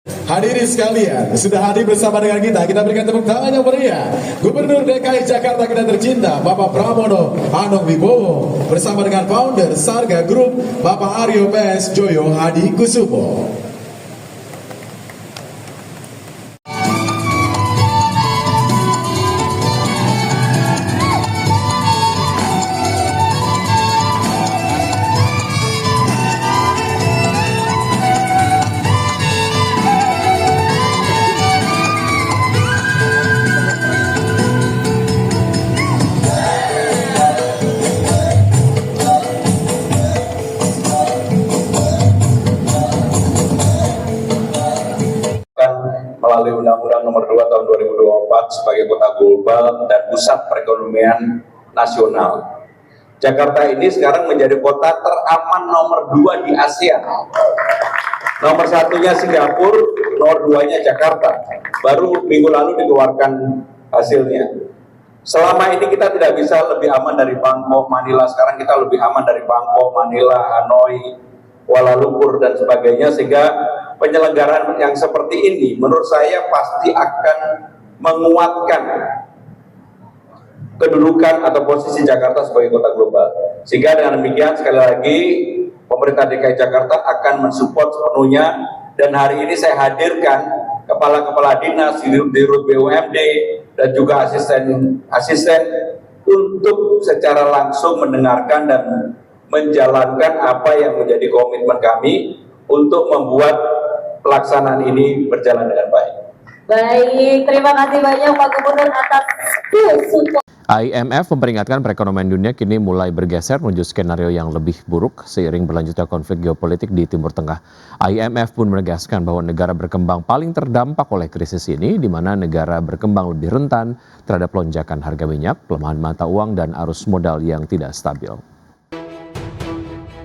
Hadirin sekalian, sudah hadir bersama dengan kita berikan tepuk tangan yang meriah. Gubernur DKI Jakarta kita tercinta, Bapak Pramono Anung Wibowo, bersama dengan founder Sarga Group, Bapak Aryo PS Joyo Hadi Kusumo. Melalui Undang-Undang Nomor 2 Tahun 2024 sebagai kota global dan pusat perekonomian nasional. Jakarta ini sekarang menjadi kota teraman nomor 2 di Asia. Nomor satunya Singapura, nomor 2-nya Jakarta. Baru minggu lalu dikeluarkan hasilnya. Selama ini kita tidak bisa lebih aman dari Bangkok, Manila. Sekarang kita lebih aman dari Bangkok, Manila, Hanoi, Kuala Lumpur dan sebagainya, sehingga penyelenggaraan yang seperti ini menurut saya pasti akan menguatkan kedudukan atau posisi Jakarta sebagai kota global. Sehingga dengan demikian sekali lagi pemerintah DKI Jakarta akan mensupport sepenuhnya, dan hari ini saya hadirkan kepala-kepala dinas, dirut BUMD dan juga asisten untuk secara langsung mendengarkan dan menjalankan apa yang menjadi komitmen kami untuk membuat pelaksanaan ini berjalan dengan baik. Baik, terima kasih banyak Pak Gubernur atas support. IMF memperingatkan perekonomian dunia kini mulai bergeser menuju skenario yang lebih buruk seiring berlanjutnya konflik geopolitik di Timur Tengah. IMF pun menegaskan bahwa negara berkembang paling terdampak oleh krisis ini, di mana negara berkembang lebih rentan terhadap lonjakan harga minyak, pelemahan mata uang, dan arus modal yang tidak stabil.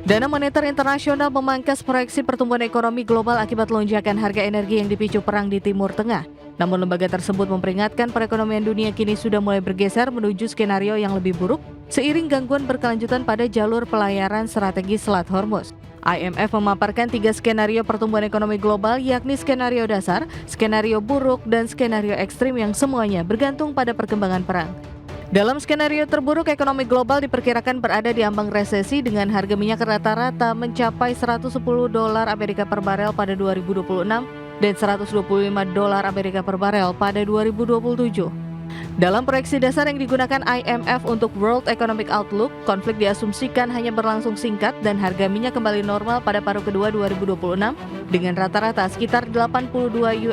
Dana Moneter Internasional memangkas proyeksi pertumbuhan ekonomi global akibat lonjakan harga energi yang dipicu perang di Timur Tengah. Namun lembaga tersebut memperingatkan perekonomian dunia kini sudah mulai bergeser menuju skenario yang lebih buruk seiring gangguan berkelanjutan pada jalur pelayaran strategis Selat Hormuz. IMF memaparkan 3 skenario pertumbuhan ekonomi global, yakni skenario dasar, skenario buruk, dan skenario ekstrim yang semuanya bergantung pada perkembangan perang. Dalam skenario terburuk, ekonomi global diperkirakan berada di ambang resesi dengan harga minyak rata-rata mencapai $110 Amerika per barel pada 2026 dan $125 Amerika per barel pada 2027. Dalam proyeksi dasar yang digunakan IMF untuk World Economic Outlook, konflik diasumsikan hanya berlangsung singkat dan harga minyak kembali normal pada paruh kedua 2026 dengan rata-rata sekitar $82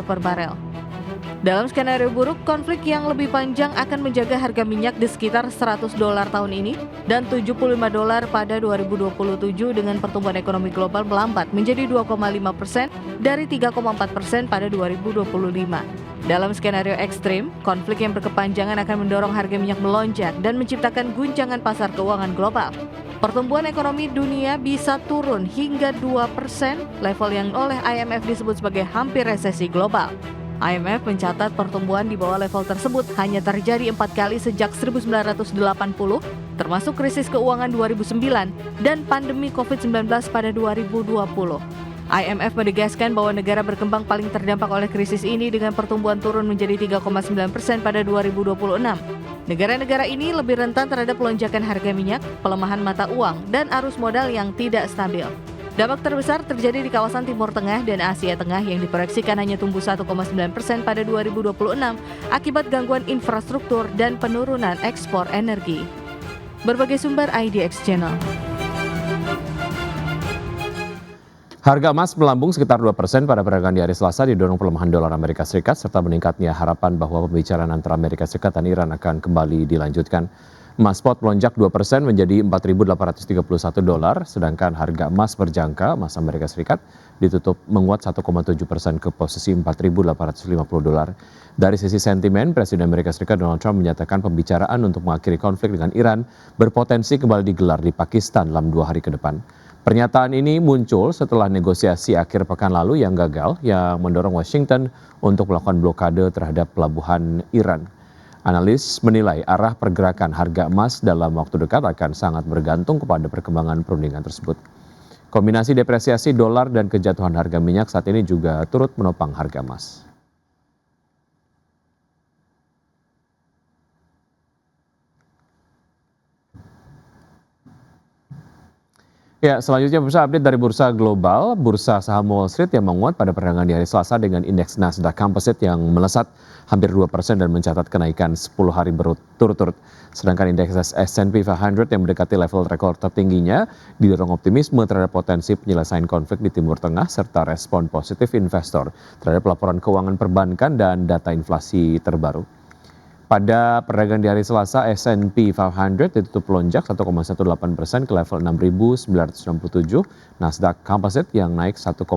per barel. Dalam skenario buruk, konflik yang lebih panjang akan menjaga harga minyak di sekitar $100 tahun ini dan $75 pada 2027 dengan pertumbuhan ekonomi global melambat menjadi 2,5% dari 3,4% pada 2025. Dalam skenario ekstrim, konflik yang berkepanjangan akan mendorong harga minyak melonjak dan menciptakan guncangan pasar keuangan global. Pertumbuhan ekonomi dunia bisa turun hingga 2%, level yang oleh IMF disebut sebagai hampir resesi global. IMF mencatat pertumbuhan di bawah level tersebut hanya terjadi 4 kali sejak 1980, termasuk krisis keuangan 2009 dan pandemi COVID-19 pada 2020. IMF menegaskan bahwa negara berkembang paling terdampak oleh krisis ini dengan pertumbuhan turun menjadi 3,9% pada 2026. Negara-negara ini lebih rentan terhadap lonjakan harga minyak, pelemahan mata uang, dan arus modal yang tidak stabil. Dampak terbesar terjadi di kawasan Timur Tengah dan Asia Tengah yang diproyeksikan hanya tumbuh 1,9% pada 2026 akibat gangguan infrastruktur dan penurunan ekspor energi. Berbagai sumber IDX Channel. Harga emas melambung sekitar 2% pada perdagangan di hari Selasa didorong pelemahan dolar Amerika Serikat serta meningkatnya harapan bahwa pembicaraan antara Amerika Serikat dan Iran akan kembali dilanjutkan. Emas spot melonjak 2% menjadi $4.831, sedangkan harga emas berjangka emas Amerika Serikat ditutup menguat 1,7% ke posisi $4.850. Dari sisi sentimen, Presiden Amerika Serikat Donald Trump menyatakan pembicaraan untuk mengakhiri konflik dengan Iran berpotensi kembali digelar di Pakistan dalam 2 hari ke depan. Pernyataan ini muncul setelah negosiasi akhir pekan lalu yang gagal, yang mendorong Washington untuk melakukan blokade terhadap pelabuhan Iran. Analis menilai arah pergerakan harga emas dalam waktu dekat akan sangat bergantung kepada perkembangan perundingan tersebut. Kombinasi depresiasi dolar dan kejatuhan harga minyak saat ini juga turut menopang harga emas. Ya, selanjutnya bursa update dari bursa global, bursa saham Wall Street yang menguat pada perdagangan di hari Selasa dengan indeks Nasdaq Composite yang melesat hampir 2% dan mencatat kenaikan 10 hari berturut-turut. Sedangkan indeks S&P 500 yang mendekati level rekor tertingginya didorong optimisme terhadap potensi penyelesaian konflik di Timur Tengah serta respon positif investor terhadap laporan keuangan perbankan dan data inflasi terbaru. Pada perdagangan di hari Selasa, S&P 500 ditutup melonjak 1,18% ke level 6.967, Nasdaq Composite yang naik 1,96%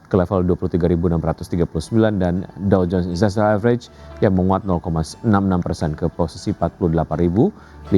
ke level 23.639 dan Dow Jones Industrial Average yang menguat 0,66% ke posisi 48.535.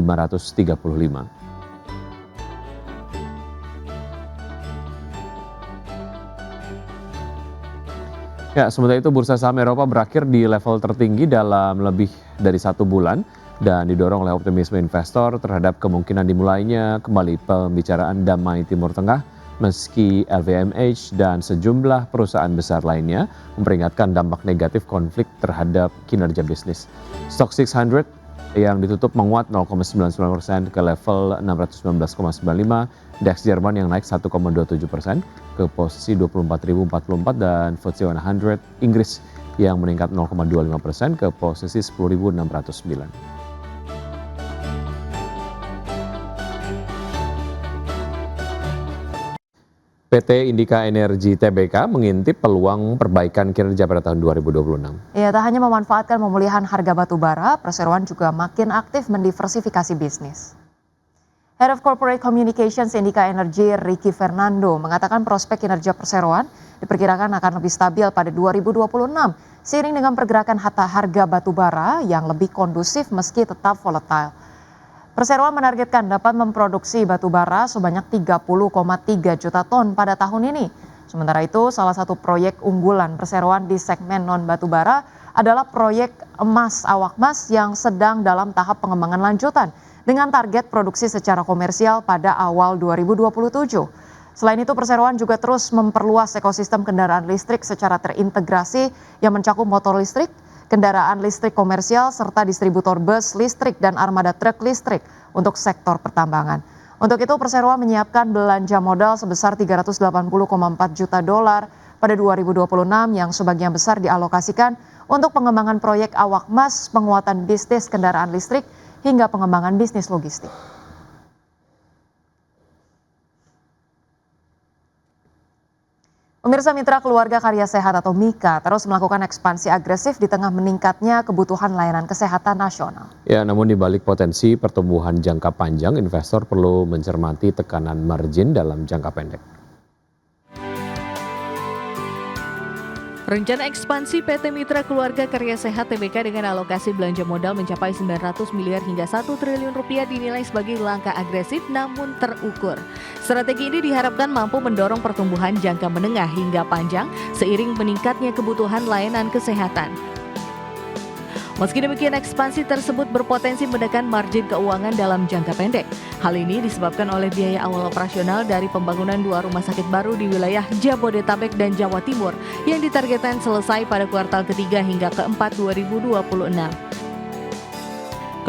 Ya, sementara itu bursa saham Eropa berakhir di level tertinggi dalam lebih dari 1 bulan dan didorong oleh optimisme investor terhadap kemungkinan dimulainya kembali pembicaraan damai Timur Tengah meski LVMH dan sejumlah perusahaan besar lainnya memperingatkan dampak negatif konflik terhadap kinerja bisnis. Stock 600 yang ditutup menguat 0,99% ke level 619,95, DAX Jerman yang naik 1,27% ke posisi 24.044 dan FTSE 100 Inggris yang meningkat 0,25% ke posisi 10.609. PT Indika Energi Tbk mengintip peluang perbaikan kinerja pada tahun 2026. Ya, tak hanya memanfaatkan pemulihan harga batu bara, perseroan juga makin aktif mendiversifikasi bisnis. Head of Corporate Communications Indika Energi, Ricky Fernando, mengatakan prospek kinerja perseroan diperkirakan akan lebih stabil pada 2026, seiring dengan pergerakan harga batu bara yang lebih kondusif meski tetap volatile. Perseroan menargetkan dapat memproduksi batu bara sebanyak 30,3 juta ton pada tahun ini. Sementara itu, salah satu proyek unggulan perseroan di segmen non-batu bara adalah proyek emas awak emas yang sedang dalam tahap pengembangan lanjutan dengan target produksi secara komersial pada awal 2027. Selain itu, perseroan juga terus memperluas ekosistem kendaraan listrik secara terintegrasi yang mencakup motor listrik, kendaraan listrik komersial, serta distributor bus listrik dan armada truk listrik untuk sektor pertambangan. Untuk itu, perseroan menyiapkan belanja modal sebesar 380,4 juta dolar pada 2026 yang sebagian besar dialokasikan untuk pengembangan proyek awak emas, penguatan bisnis kendaraan listrik, hingga pengembangan bisnis logistik. Pemirsa Mitra Keluarga Karya Sehat atau MIKA terus melakukan ekspansi agresif di tengah meningkatnya kebutuhan layanan kesehatan nasional. Ya, namun di balik potensi pertumbuhan jangka panjang, investor perlu mencermati tekanan margin dalam jangka pendek. Rencana ekspansi PT Mitra Keluarga Karya Sehat Tbk dengan alokasi belanja modal mencapai 900 miliar hingga 1 triliun rupiah dinilai sebagai langkah agresif namun terukur. Strategi ini diharapkan mampu mendorong pertumbuhan jangka menengah hingga panjang seiring meningkatnya kebutuhan layanan kesehatan. Meski demikian, ekspansi tersebut berpotensi menekan margin keuangan dalam jangka pendek. Hal ini disebabkan oleh biaya awal operasional dari pembangunan 2 rumah sakit baru di wilayah Jabodetabek dan Jawa Timur yang ditargetkan selesai pada kuartal ketiga hingga keempat 2026.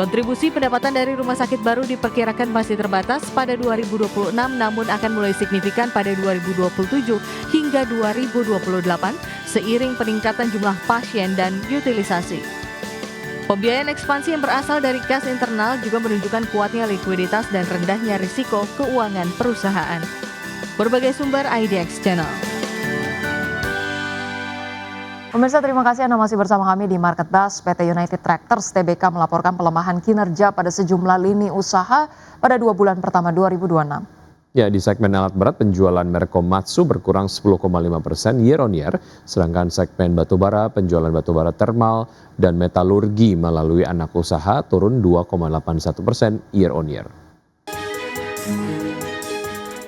Kontribusi pendapatan dari rumah sakit baru diperkirakan masih terbatas pada 2026 namun akan mulai signifikan pada 2027 hingga 2028 seiring peningkatan jumlah pasien dan utilisasi. Pembiayaan ekspansi yang berasal dari kas internal juga menunjukkan kuatnya likuiditas dan rendahnya risiko keuangan perusahaan. Berbagai sumber IDX Channel. Pemirsa, terima kasih Anda masih bersama kami di Market Buzz. PT United Tractors Tbk melaporkan pelemahan kinerja pada sejumlah lini usaha pada 2 bulan pertama 2026. Ya, di segmen alat berat penjualan merek Komatsu berkurang 10,5% year on year, sedangkan segmen batubara penjualan batubara termal dan metalurgi melalui anak usaha turun 2,81% year on year.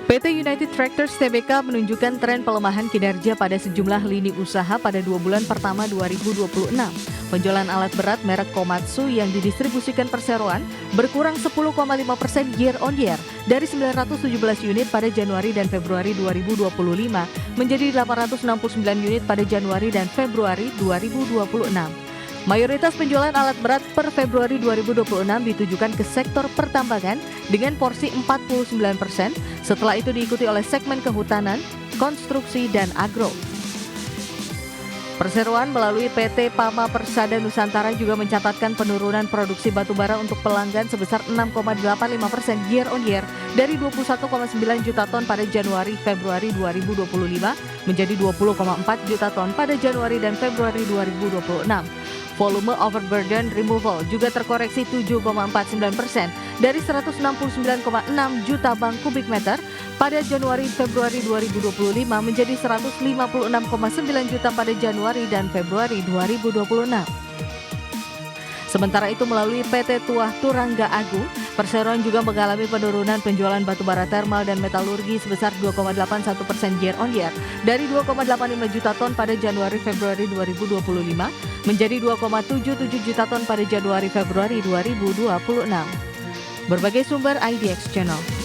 PT United Tractors Tbk menunjukkan tren pelemahan kinerja pada sejumlah lini usaha pada 2 bulan pertama 2026. Penjualan alat berat merek Komatsu yang didistribusikan perseroan berkurang 10,5% year on year dari 917 unit pada Januari dan Februari 2025 menjadi 869 unit pada Januari dan Februari 2026. Mayoritas penjualan alat berat per Februari 2026 ditujukan ke sektor pertambangan dengan porsi 49%, setelah itu diikuti oleh segmen kehutanan, konstruksi, dan agro. Perseroan melalui PT Pama Persada Nusantara juga mencatatkan penurunan produksi batubara untuk pelanggan sebesar 6,85% year on year dari 21,9 juta ton pada Januari-Februari 2025 menjadi 20,4 juta ton pada Januari dan Februari 2026. Volume overburden removal juga terkoreksi 7,49% dari 169,6 juta bang kubik meter pada Januari-Februari 2025 menjadi 156,9 juta pada Januari dan Februari 2026. Sementara itu melalui PT Tuah Turangga Agung, perseroan juga mengalami penurunan penjualan batubara termal dan metalurgi sebesar 2,81% year on year dari 2,85 juta ton pada Januari-Februari 2025 menjadi 2,77 juta ton pada Januari-Februari 2026. Berbagai sumber IDX Channel.